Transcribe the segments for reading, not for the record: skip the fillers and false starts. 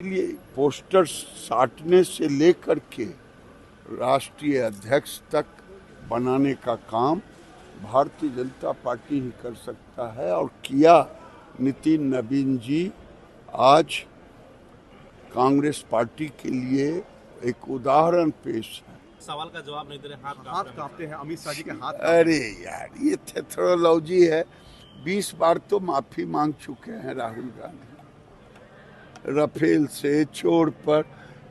लिए पोस्टर साटने से लेकर के राष्ट्रीय अध्यक्ष तक बनाने का काम भारतीय जनता पार्टी ही कर सकता है और किया। नितिन नवीन जी आज कांग्रेस पार्टी के लिए एक उदाहरण पेश है। सवाल का जवाब नहीं दे रहे, हाथ कांपते हैं। अमित शाह जी के हाथ अरे यार, ये थेथरोलॉजी है। 20 बार तो माफी मांग चुके हैं राहुल गांधी राफेल से चोर पर।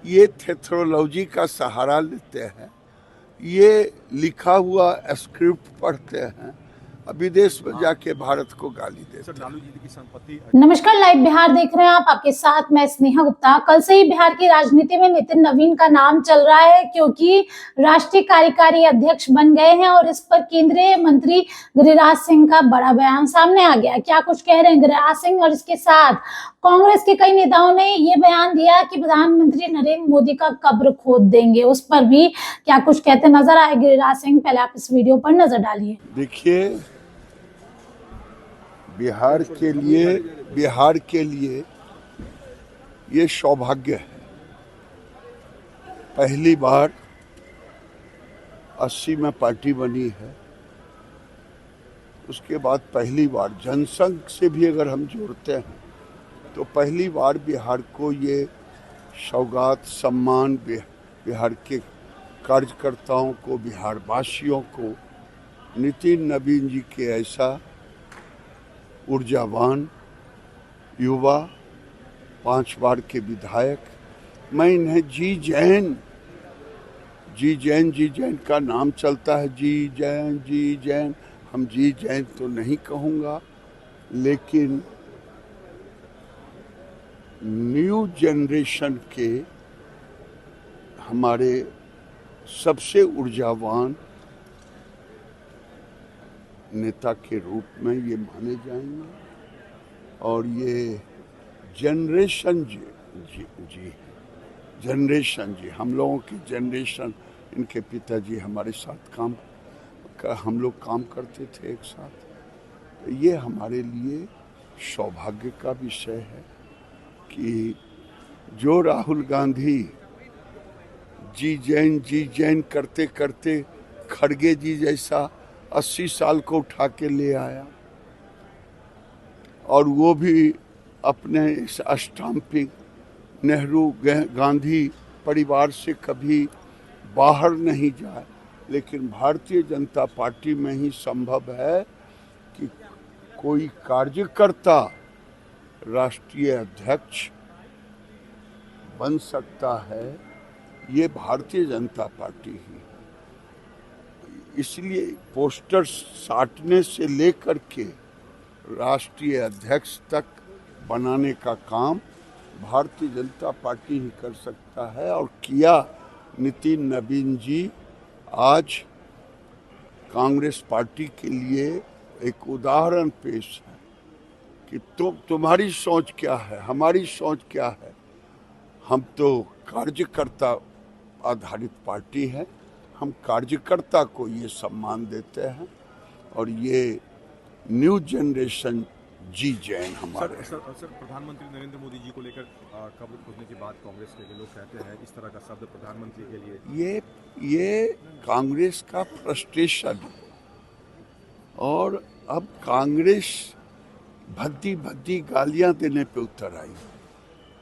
ये थेथरोलॉजी का सहारा लेते हैं, ये लिखा हुआ स्क्रिप्ट पढ़ते हैं, विदेश में जाके भारत को गाली देते हैं। लालू जी की संपत्ति। नमस्कार, लाइव बिहार देख रहे हैं आप। आपके साथ मैं स्नेहा गुप्ता। कल से ही बिहार की राजनीति में नितिन नवीन का नाम चल रहा है, क्योंकि राष्ट्रीय कार्यकारी अध्यक्ष बन गए हैं और इस पर केंद्रीय मंत्री गिरिराज सिंह का बड़ा बयान सामने आ गया। क्या कुछ कह रहे हैं गिरिराज सिंह, और इसके साथ कांग्रेस के कई नेताओं ने ये बयान दिया कि प्रधानमंत्री नरेंद्र मोदी का कब्र खोद देंगे। उस पर भी क्या कुछ कहते नजर आए गिरिराज सिंह, पहले आप इस वीडियो पर नजर डालिए। देखिए, बिहार के लिए ये सौभाग्य है। पहली बार 80 में पार्टी बनी है, उसके बाद पहली बार जनसंघ से भी अगर हम जोड़ते हैं तो पहली बार बिहार को ये सौगात सम्मान बिहार के कार्यकर्ताओं को, बिहार वासियों को नितिन नवीन जी के ऐसा ऊर्जावान युवा, 5 बार के विधायक, मैं इन्हें जी जैन का नाम चलता है। जी जैन, हम जी जैन तो नहीं कहूँगा, लेकिन न्यू जनरेशन के हमारे सबसे ऊर्जावान नेता के रूप में ये माने जाएंगे। और ये जनरेशन जी हम लोगों की जनरेशन, इनके पिताजी हमारे साथ हम लोग काम करते थे एक साथ। तो ये हमारे लिए सौभाग्य का विषय है कि जो राहुल गांधी जी जैन करते करते खड़गे जी जैसा 80 साल को उठा के ले आया, और वो भी अपने इस स्टाम्पिंग नेहरू गांधी परिवार से कभी बाहर नहीं जाए। लेकिन भारतीय जनता पार्टी में ही संभव है कि कोई कार्यकर्ता राष्ट्रीय अध्यक्ष बन सकता है, ये भारतीय जनता पार्टी ही। इसलिए पोस्टर साटने से लेकर के राष्ट्रीय अध्यक्ष तक बनाने का काम भारतीय जनता पार्टी ही कर सकता है और किया। नितिन नवीन जी आज कांग्रेस पार्टी के लिए एक उदाहरण पेश है कि तुम्हारी सोच क्या है, हमारी सोच क्या है। हम तो कार्यकर्ता आधारित पार्टी है, हम कार्यकर्ता को ये सम्मान देते हैं, और ये न्यू जनरेशन जी जैन हमारे। सर, प्रधानमंत्री नरेंद्र मोदी जी को लेकर कब्र खोदने की बात कांग्रेस के लोग कहते हैं, इस तरह का शब्द प्रधानमंत्री के लिए। ये कांग्रेस का फ्रस्ट्रेशन, और अब कांग्रेस भद्दी गालियां देने पे उतर आई।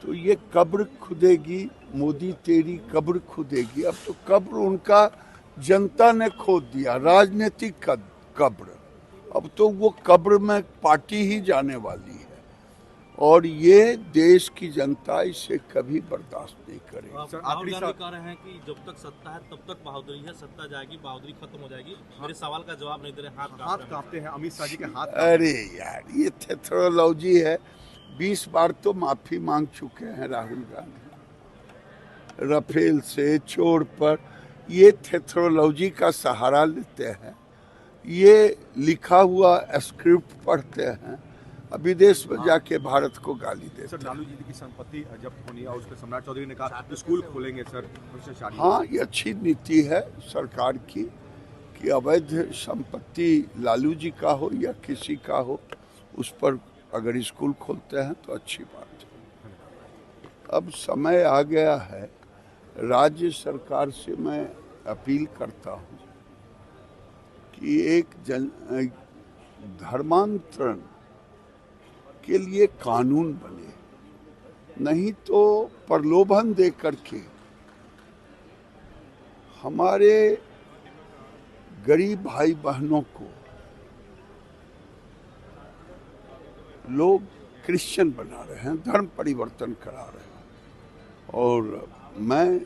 तो ये कब्र खुदेगी, मोदी तेरी कब्र खुदेगी। अब तो कब्र उनका जनता ने खोद दिया, राजनीतिक कब्र। अब तो वो कब्र में पार्टी ही जाने वाली है, और ये देश की जनता इसे कभी बर्दाश्त नहीं करेगी। आखिरी कह रहे हैं कि जब तक सत्ता है तब तक बहादुरी है, सत्ता जाएगी बहादुरी खत्म हो जाएगी। मेरे सवाल का जवाब नहीं दे रहे, हाथ कांपते हैं। अमित शाह जी के हाथ। अरे यार, ये थेथरोलॉजी है। 20 बार तो माफी मांग चुके हैं राहुल गांधी राफेल से चोर पर। ये थेथरोलॉजी का सहारा लेते हैं, ये लिखा हुआ स्क्रिप्ट पढ़ते हैं, विदेश में जाके भारत को गाली देते हैं। सर, लालू जी की संपत्ति जब्त होनी है, उस पर सम्राट चौधरी ने कहा स्कूल खोलेंगे सर, उससे शादी। हाँ, ये अच्छी नीति है सरकार की कि अवैध संपत्ति लालू जी का हो या किसी का हो, उस पर अगर स्कूल खोलते हैं तो अच्छी बात है। अब समय आ गया है, राज्य सरकार से मैं अपील करता हूँ कि एक धर्मांतरण के लिए कानून बने, नहीं तो प्रलोभन दे करके हमारे गरीब भाई बहनों को लोग क्रिश्चियन बना रहे हैं, धर्म परिवर्तन करा रहे हैं। और मैं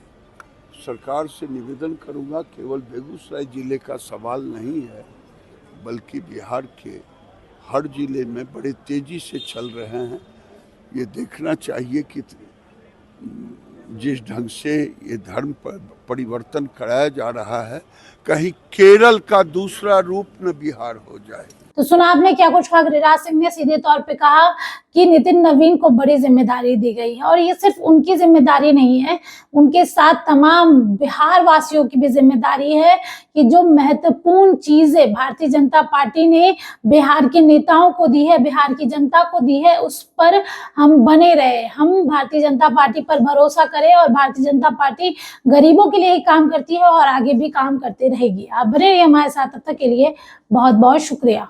सरकार से निवेदन करूंगा, केवल बेगूसराय जिले का सवाल नहीं है, बल्कि बिहार के हर जिले में बड़े तेजी से चल रहे हैं। ये देखना चाहिए कि जिस ढंग से ये धर्म परिवर्तन कराया जा रहा है, कहीं केरल का दूसरा रूप न बिहार हो जाए। तो सुना आपने क्या कुछ कहा। गिरिराज सिंह ने सीधे तौर पे कहा कि नितिन नवीन को बड़ी जिम्मेदारी दी गई है, और ये सिर्फ उनकी जिम्मेदारी नहीं है, उनके साथ तमाम बिहार वासियों की भी जिम्मेदारी है कि जो महत्वपूर्ण चीजें भारतीय जनता पार्टी ने बिहार के नेताओं को दी है, बिहार की जनता को दी है, उस पर हम बने रहे। हम भारतीय जनता पार्टी पर भरोसा करें, और भारतीय जनता पार्टी गरीबों के लिए ही काम करती है और आगे भी काम करते रहेगी। आप बने रहिए हमारे साथ, तब तक के लिए बहुत बहुत शुक्रिया।